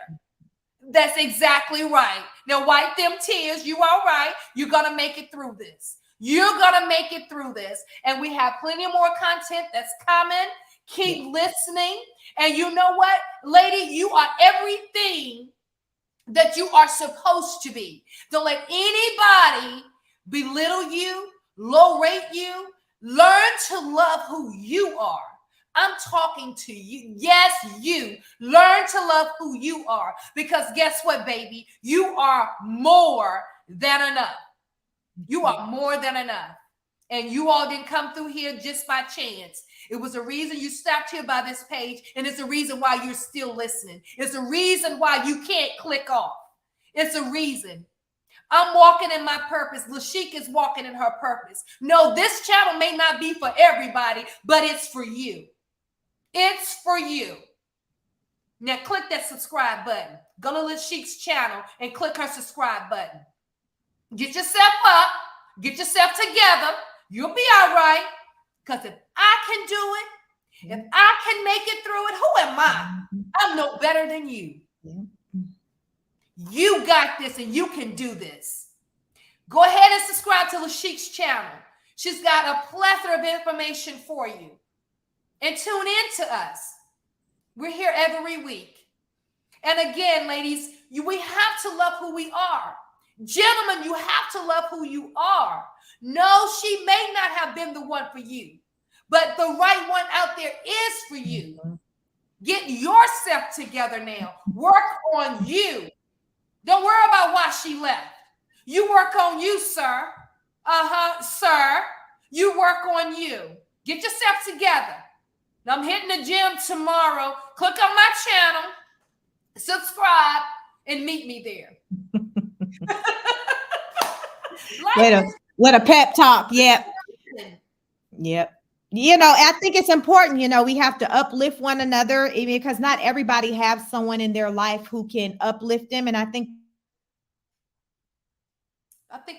That's exactly right. Now, wipe them tears. You all right. You're going to make it through this. You're going to make it through this. And we have plenty of more content that's coming. Keep listening. And you know what, lady? You are everything that you are supposed to be. Don't let anybody belittle you, low rate you. Learn to love who you are. I'm talking to you. Yes, you. Learn to love who you are. Because guess what, baby? You are more than enough. You are more than enough. And you all didn't come through here just by chance. It was a reason you stopped here by this page, and it's a reason why you're still listening. It's a reason why you can't click off. It's a reason. I'm walking in my purpose. LaChic is walking in her purpose. No, this channel may not be for everybody, but it's for you. It's for you. Now click that subscribe button. Go to LaChic's channel and click her subscribe button. Get yourself up. Get yourself together. You'll be all right. Because if I can do it, if I can make it through it, who am I? I'm no better than you. You got this and you can do this. Go ahead and subscribe to LaChic's channel. She's got a plethora of information for you. And tune in to us. We're here every week. And again, ladies, we have to love who we are. Gentlemen, you have to love who you are. No, she may not have been the one for you, but the right one out there is for you. Get yourself together now. Work on you. Don't worry about why she left. You work on you, sir. Sir. You work on you. Get yourself together. Now, I'm hitting the gym tomorrow. Click on my channel, subscribe, and meet me there. What a pep talk. Yep. Yep. You know, I think it's important, you know, we have to uplift one another because not everybody has someone in their life who can uplift them. And I think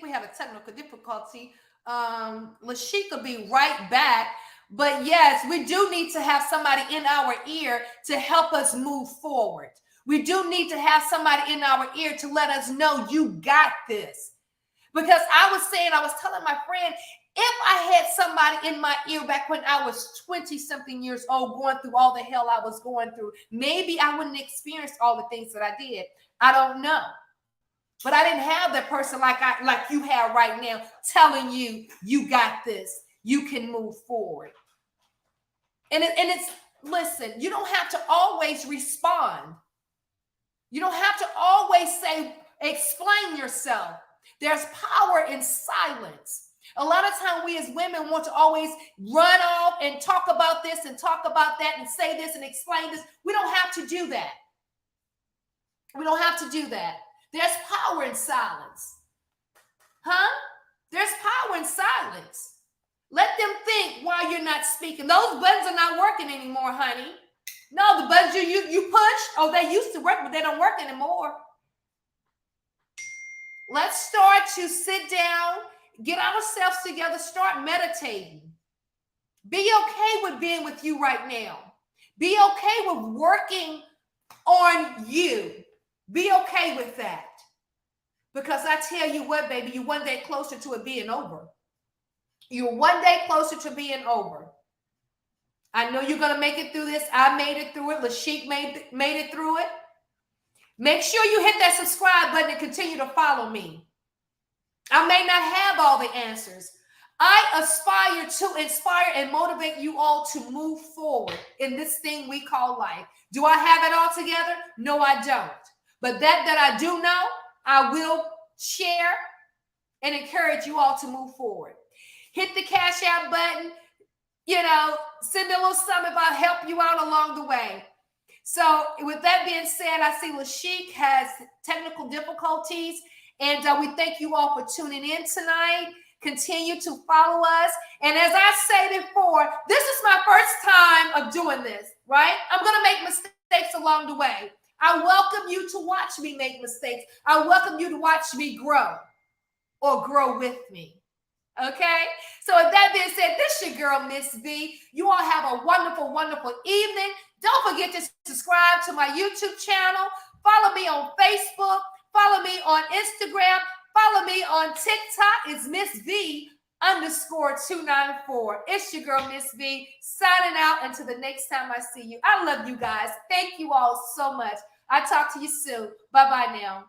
we have a technical difficulty. LaChic will be right back. But yes, we do need to have somebody in our ear to help us move forward. We do need to have somebody in our ear to let us know you got this. Because I was telling my friend, if I had somebody in my ear back when I was 20-something years old, going through all the hell I was going through, maybe I wouldn't experience all the things that I did. I don't know. But I didn't have that person like you have right now telling you, you got this. You can move forward. And it's, listen, you don't have to always respond. You don't have to always explain yourself. There's power in silence. A lot of time we as women want to always run off and talk about this and talk about that and say this and explain this. We don't have to do that. We don't have to do that. There's power in silence. There's power in silence. Let them think while you're not speaking. Those buttons are not working anymore, honey. No, the buttons you push, they used to work, but they don't work anymore. Let's start to sit down, get ourselves together, start meditating. Be okay with being with you right now. Be okay with working on you. Be okay with that. Because I tell you what, baby, you're one day closer to it being over. You're one day closer to being over. I know you're going to make it through this. I made it through it. LaChic made it through it. Make sure you hit that subscribe button and continue to follow me. I may not have all the answers. I aspire to inspire and motivate you all to move forward in this thing we call life. Do I have it all together? No, I don't. But that I do know, I will share and encourage you all to move forward. Hit the Cash App button, send a little something if I help you out along the way. So with that being said, I see Lashik has technical difficulties, and we thank you all for tuning in tonight. Continue to follow us. And as I said before, this is my first time of doing this, right? I'm going to make mistakes along the way. I welcome you to watch me make mistakes. I welcome you to watch me grow or grow with me. Okay? So with that being said, this is your girl, Miss V. You all have a wonderful, wonderful evening. Don't forget to subscribe to my YouTube channel. Follow me on Facebook. Follow me on Instagram. Follow me on TikTok. It's Miss V _294. It's your girl, Miss V, signing out until the next time I see you. I love you guys. Thank you all so much. I'll talk to you soon. Bye-bye now.